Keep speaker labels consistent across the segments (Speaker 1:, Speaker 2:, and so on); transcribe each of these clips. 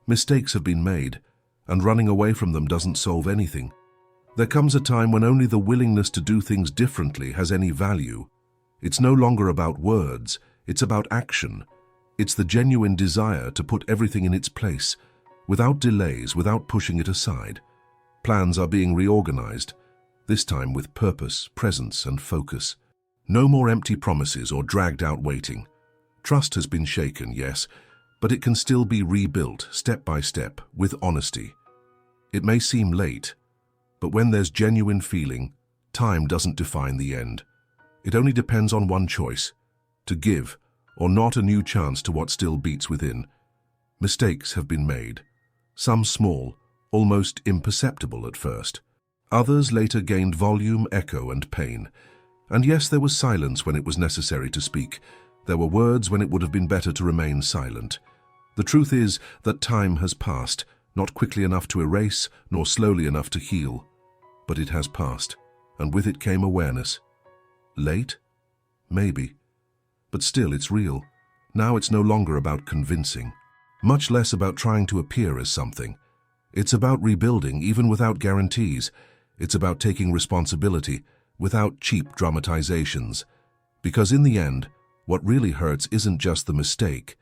Speaker 1: Mistakes have been made, and running away from them doesn't solve anything. There comes a time when only the willingness to do things differently has any value. It's no longer about words, it's about action. It's the genuine desire to put everything in its place, without delays, without pushing it aside. Plans are being reorganized, this time with purpose, presence, and focus. No more empty promises or dragged-out waiting. Trust has been shaken, yes, but it can still be rebuilt step by step with honesty. It may seem late, but when there's genuine feeling, time doesn't define the end. It only depends on one choice: to give or not a new chance to what still beats within. Mistakes have been made, some small, almost imperceptible at first. Others later gained volume, echo, and pain. And yes, there was silence when it was necessary to speak. There were words when it would have been better to remain silent. The truth is that time has passed, not quickly enough to erase, nor slowly enough to heal. But it has passed, and with it came awareness. Late? Maybe. But still, it's real. Now it's no longer about convincing, much less about trying to appear as something. It's about rebuilding, even without guarantees. It's about taking responsibility, without cheap dramatizations. Because in the end, what really hurts isn't just the mistake,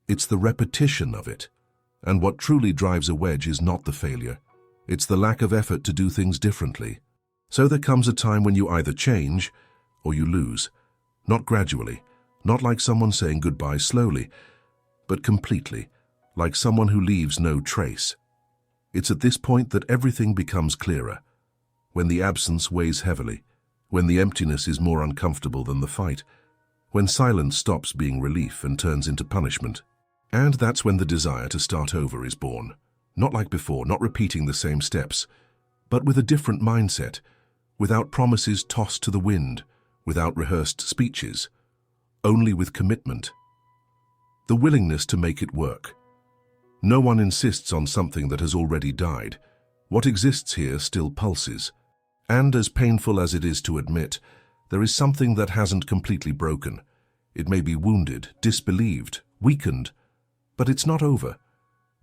Speaker 1: it's the repetition of it. And what truly drives a wedge is not the failure. It's the lack of effort to do things differently. So there comes a time when you either change or you lose. Not gradually, not like someone saying goodbye slowly, but completely, like someone who leaves no trace. It's at this point that everything becomes clearer. When the absence weighs heavily, when the emptiness is more uncomfortable than the fight, when silence stops being relief and turns into punishment. And that's when the desire to start over is born. Not like before, not repeating the same steps, but with a different mindset, without promises tossed to the wind, without rehearsed speeches, only with commitment. The willingness to make it work. No one insists on something that has already died. What exists here still pulses. And as painful as it is to admit, there is something that hasn't completely broken. It may be wounded, disbelieved, weakened, but it's not over.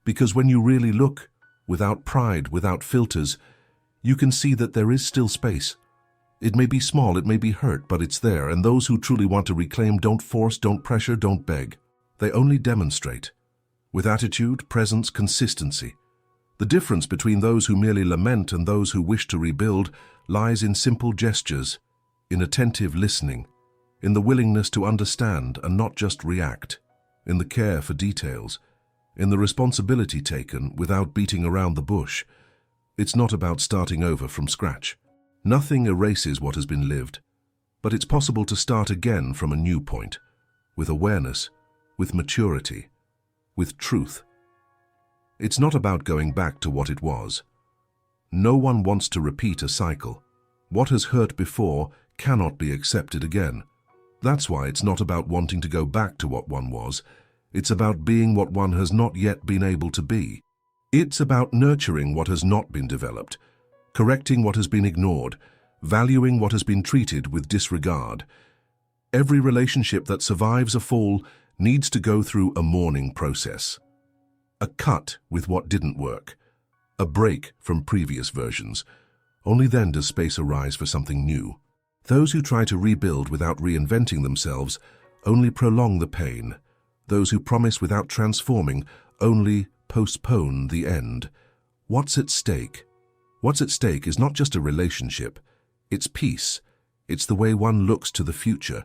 Speaker 1: Because when you really look, without pride, without filters, you can see that there is still space. It may be small, it may be hurt, but it's there, and those who truly want to reclaim don't force, don't pressure, don't beg. They only demonstrate. With attitude, presence, consistency. The difference between those who merely lament and those who wish to rebuild lies in simple gestures, in attentive listening, in the willingness to understand and not just react, in the care for details, in the responsibility taken without beating around the bush. It's not about starting over from scratch. Nothing erases what has been lived, but it's possible to start again from a new point, with awareness, with maturity, with truth. It's not about going back to what it was. No one wants to repeat a cycle. What has hurt before cannot be accepted again. That's why it's not about wanting to go back to what one was. It's about being what one has not yet been able to be. It's about nurturing what has not been developed, correcting what has been ignored, valuing what has been treated with disregard. Every relationship that survives a fall needs to go through a mourning process. A cut with what didn't work, a break from previous versions. Only then does space arise for something new. Those who try to rebuild without reinventing themselves only prolong the pain. Those who promise without transforming only postpone the end. What's at stake? What's at stake is not just a relationship. It's peace. It's the way one looks to the future.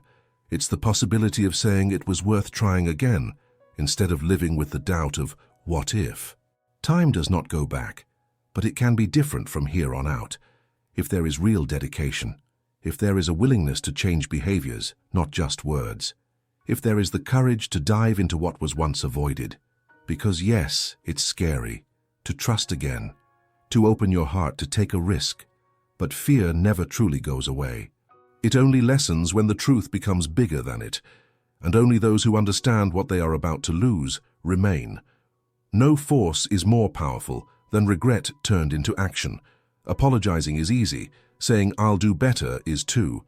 Speaker 1: It's the possibility of saying it was worth trying again, instead of living with the doubt of what if. Time does not go back, but it can be different from here on out. If there is real dedication, if there is a willingness to change behaviors, not just words, if there is the courage to dive into what was once avoided. Because yes, it's scary, to trust again, to open your heart, to take a risk, but fear never truly goes away. It only lessens when the truth becomes bigger than it, and only those who understand what they are about to lose remain. No force is more powerful than regret turned into action. Apologizing is easy, saying I'll do better is too.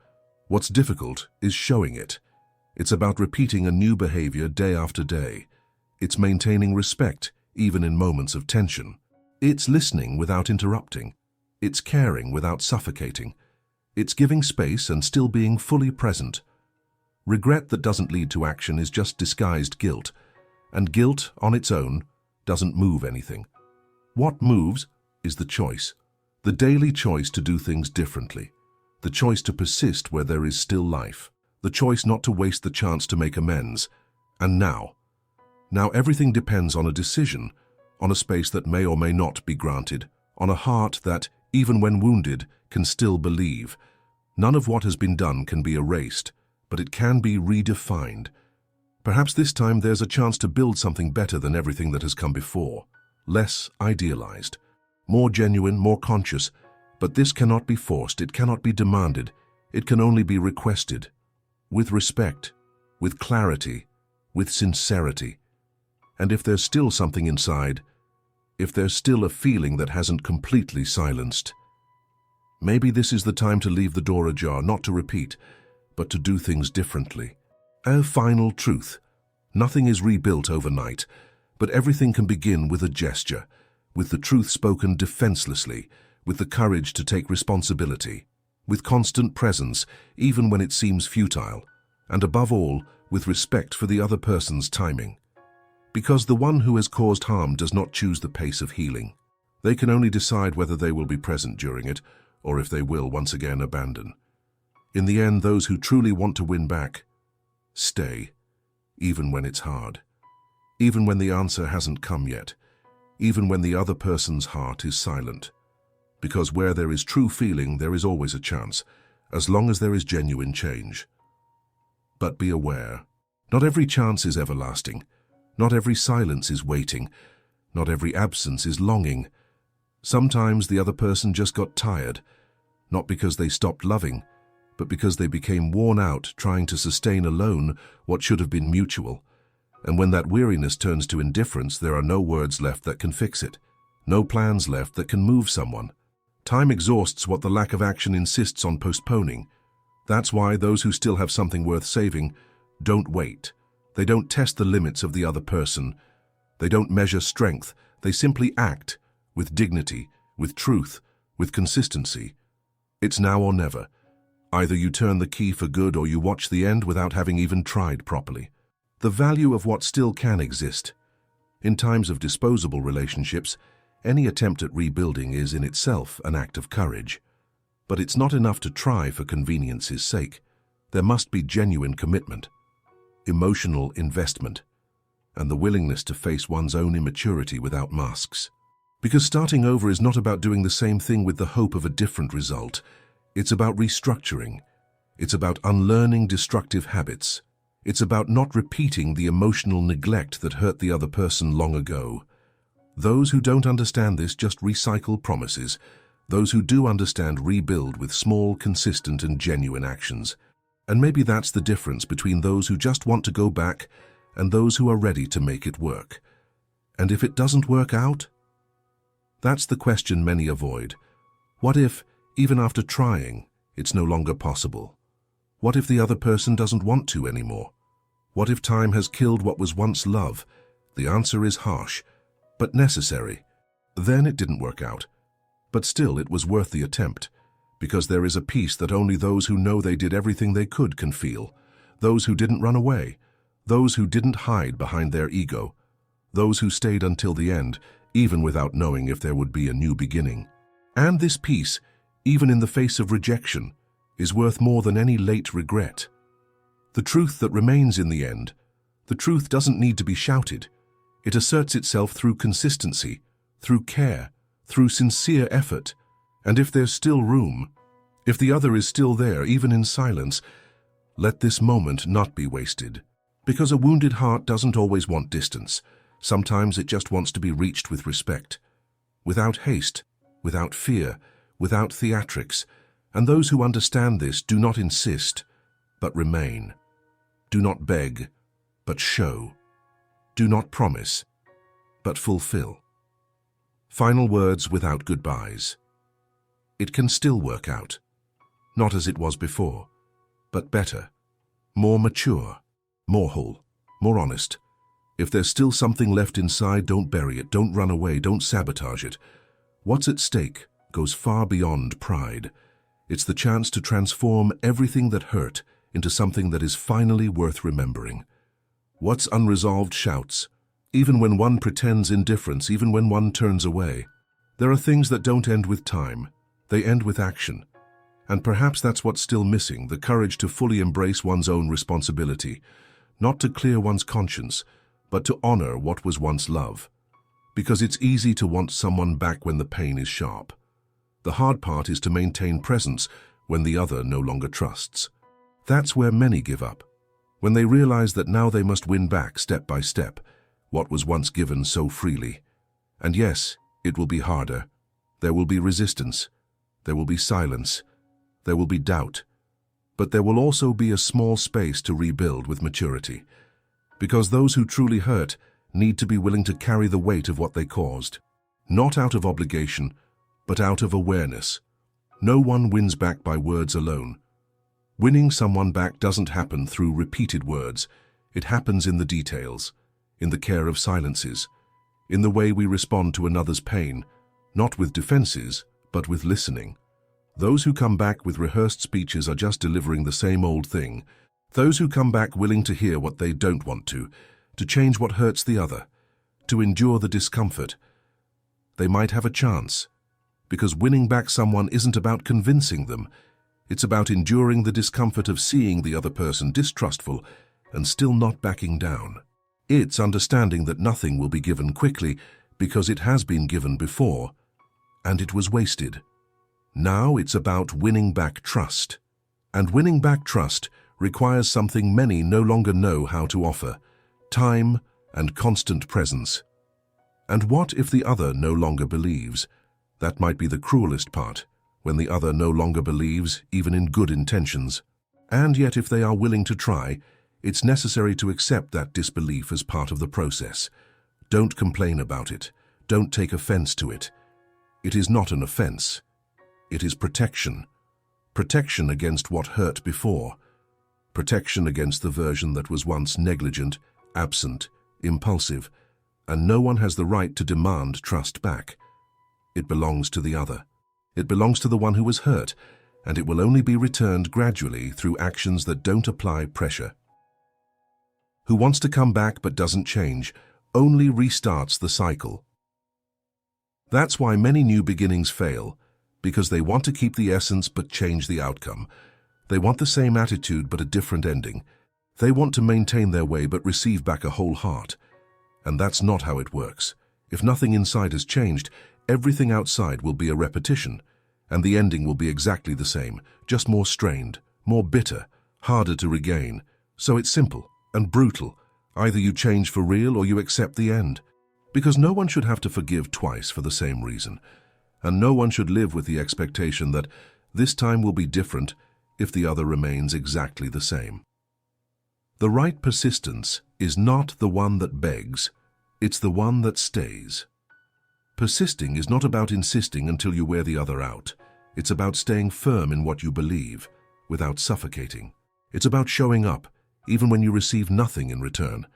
Speaker 1: What's difficult is showing it. It's about repeating a new behavior day after day. It's maintaining respect, even in moments of tension. It's listening without interrupting. It's caring without suffocating. It's giving space and still being fully present. Regret that doesn't lead to action is just disguised guilt, and guilt on its own doesn't move anything. What moves is the choice, the daily choice to do things differently, the choice to persist where there is still life, the choice not to waste the chance to make amends. And now everything depends on a decision, on a space that may or may not be granted, on a heart that, even when wounded, can still believe. None of what has been done can be erased, but it can be redefined. Perhaps this time there's a chance to build something better than everything that has come before, less idealized, more genuine, more conscious. But this cannot be forced, it cannot be demanded, it can only be requested, with respect, with clarity, with sincerity. And if there's still something inside, if there's still a feeling that hasn't completely silenced, maybe this is the time to leave the door ajar, not to repeat, but to do things differently. A final truth: nothing is rebuilt overnight, but everything can begin with a gesture, with the truth spoken defenselessly, with the courage to take responsibility, with constant presence, even when it seems futile, and above all, with respect for the other person's timing. Because the one who has caused harm does not choose the pace of healing. They can only decide whether they will be present during it, or if they will once again abandon. In the end, those who truly want to win back stay, even when it's hard, even when the answer hasn't come yet, even when the other person's heart is silent. Because where there is true feeling, there is always a chance, as long as there is genuine change. But be aware, not every chance is everlasting, not every silence is waiting, not every absence is longing. Sometimes the other person just got tired, not because they stopped loving, but because they became worn out trying to sustain alone what should have been mutual. And when that weariness turns to indifference, there are no words left that can fix it, no plans left that can move someone. Time exhausts what the lack of action insists on postponing. That's why those who still have something worth saving don't wait. They don't test the limits of the other person. They don't measure strength. They simply act, with dignity, with truth, with consistency. It's now or never. Either you turn the key for good or you watch the end without having even tried properly. The value of what still can exist. In times of disposable relationships, any attempt at rebuilding is in itself an act of courage. But it's not enough to try for convenience's sake. There must be genuine commitment, emotional investment, and the willingness to face one's own immaturity without masks. Because starting over is not about doing the same thing with the hope of a different result. It's about restructuring. It's about unlearning destructive habits. It's about not repeating the emotional neglect that hurt the other person long ago. Those who don't understand this just recycle promises. Those who do understand rebuild with small, consistent, and genuine actions. And maybe that's the difference between those who just want to go back and those who are ready to make it work. And if it doesn't work out? That's the question many avoid. What if, even after trying, it's no longer possible? What if the other person doesn't want to anymore? What if time has killed what was once love? The answer is harsh, but necessary. Then it didn't work out. But still, it was worth the attempt, because there is a peace that only those who know they did everything they could can feel. Those who didn't run away, those who didn't hide behind their ego, those who stayed until the end, even without knowing if there would be a new beginning. And this peace, even in the face of rejection, is worth more than any late regret. The truth that remains in the end, the truth doesn't need to be shouted. It asserts itself through consistency, through care, through sincere effort. And if there's still room, if the other is still there, even in silence, let this moment not be wasted. Because a wounded heart doesn't always want distance. Sometimes it just wants to be reached with respect, without haste, without fear, without theatrics. And those who understand this do not insist, but remain. Do not beg, but show. Do not promise, but fulfill. Final words without goodbyes. It can still work out. Not as it was before, but better, more mature, more whole, more honest, If there's still something left inside, don't bury it, don't run away, don't sabotage it. What's at stake goes far beyond pride. It's the chance to transform everything that hurt into something that is finally worth remembering. What's unresolved shouts, even when one pretends indifference, even when one turns away. There are things that don't end with time, they end with action. And perhaps that's what's still missing, the courage to fully embrace one's own responsibility, not to clear one's conscience, but to honor what was once love. Because it's easy to want someone back when the pain is sharp. The hard part is to maintain presence when the other no longer trusts. That's where many give up, when they realize that now they must win back step by step what was once given so freely. And yes, it will be harder. There will be resistance. There will be silence. There will be doubt. But there will also be a small space to rebuild with maturity. Because those who truly hurt need to be willing to carry the weight of what they caused. Not out of obligation, but out of awareness. No one wins back by words alone. Winning someone back doesn't happen through repeated words. It happens in the details, in the care of silences, in the way we respond to another's pain, not with defenses, but with listening. Those who come back with rehearsed speeches are just delivering the same old thing. Those who come back willing to hear what they don't want to change what hurts the other, to endure the discomfort, they might have a chance. Because winning back someone isn't about convincing them. It's about enduring the discomfort of seeing the other person distrustful and still not backing down. It's understanding that nothing will be given quickly because it has been given before, and it was wasted. Now it's about winning back trust. And winning back trust requires something many no longer know how to offer: time and constant presence. And what if the other no longer believes? That might be the cruelest part, when the other no longer believes, even in good intentions. And yet if they are willing to try, it's necessary to accept that disbelief as part of the process. Don't complain about it. Don't take offense to it. It is not an offense. It is protection. Protection against what hurt before. Protection against the version that was once negligent, absent, impulsive, and no one has the right to demand trust back. It belongs to the other. It belongs to the one who was hurt, and it will only be returned gradually through actions that don't apply pressure. Who wants to come back but doesn't change only restarts the cycle. That's why many new beginnings fail, because they want to keep the essence but change the outcome. They want the same attitude but a different ending. They want to maintain their way but receive back a whole heart. And that's not how it works. If nothing inside has changed, everything outside will be a repetition, and the ending will be exactly the same, just more strained, more bitter, harder to regain. So it's simple and brutal. Either you change for real or you accept the end. Because no one should have to forgive twice for the same reason. And no one should live with the expectation that this time will be different if the other remains exactly the same. The right persistence is not the one that begs, it's the one that stays. Persisting is not about insisting until you wear the other out. It's about staying firm in what you believe, without suffocating. It's about showing up, even when you receive nothing in return.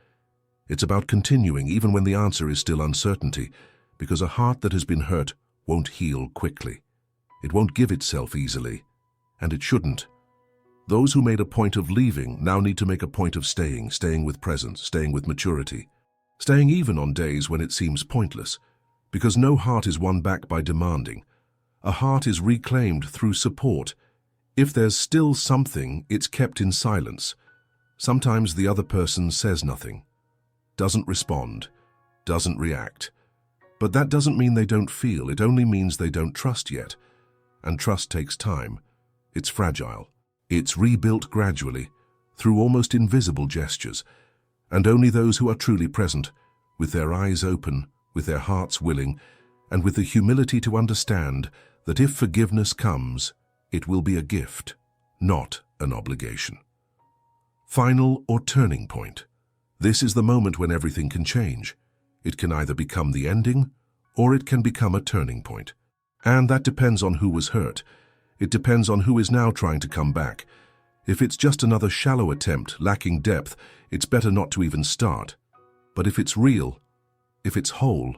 Speaker 1: It's about continuing even when the answer is still uncertainty, because a heart that has been hurt won't heal quickly. It won't give itself easily, and it shouldn't. Those who made a point of leaving now need to make a point of staying with presence, staying with maturity, staying even on days when it seems pointless. Because no heart is won back by demanding. A heart is reclaimed through support. If there's still something, it's kept in silence. Sometimes the other person says nothing, doesn't respond, doesn't react. But that doesn't mean they don't feel, it only means they don't trust yet. And trust takes time. It's fragile. It's rebuilt gradually, through almost invisible gestures. And only those who are truly present, with their eyes open, with their hearts willing, and with the humility to understand that if forgiveness comes, it will be a gift, not an obligation. Final or turning point. This is the moment when everything can change. It can either become the ending, or it can become a turning point. And that depends on who was hurt. It depends on who is now trying to come back. If it's just another shallow attempt, lacking depth, it's better not to even start. But if it's real, if it's whole,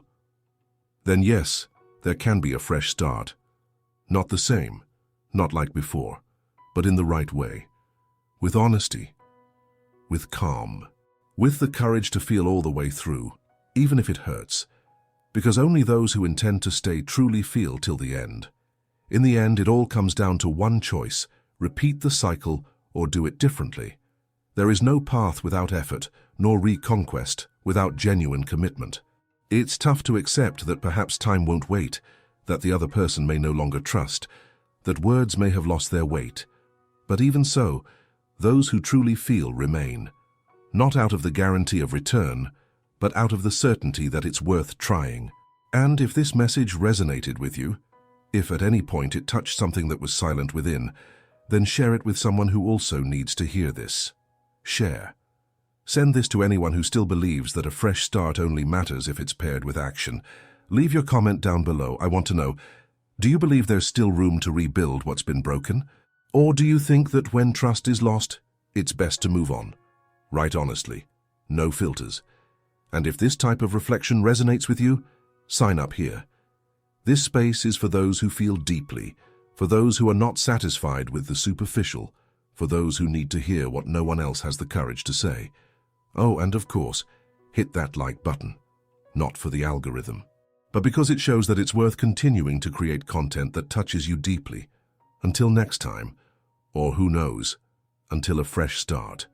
Speaker 1: then yes, there can be a fresh start. Not the same, not like before, but in the right way. With honesty, with calm, with the courage to feel all the way through, even if it hurts. Because only those who intend to stay truly feel till the end. In the end, it all comes down to one choice: repeat the cycle or do it differently. There is no path without effort, nor reconquest without genuine commitment. It's tough to accept that perhaps time won't wait, that the other person may no longer trust, that words may have lost their weight. But even so, those who truly feel remain, not out of the guarantee of return, but out of the certainty that it's worth trying. And if this message resonated with you, if at any point it touched something that was silent within, then share it with someone who also needs to hear this. Share. Send this to anyone who still believes that a fresh start only matters if it's paired with action. Leave your comment down below. I want to know, do you believe there's still room to rebuild what's been broken? Or do you think that when trust is lost, it's best to move on? Write honestly. No filters. And if this type of reflection resonates with you, sign up here. This space is for those who feel deeply, for those who are not satisfied with the superficial, for those who need to hear what no one else has the courage to say. Oh, and of course, hit that like button. Not for the algorithm, but because it shows that it's worth continuing to create content that touches you deeply. Until next time, or who knows, until a fresh start.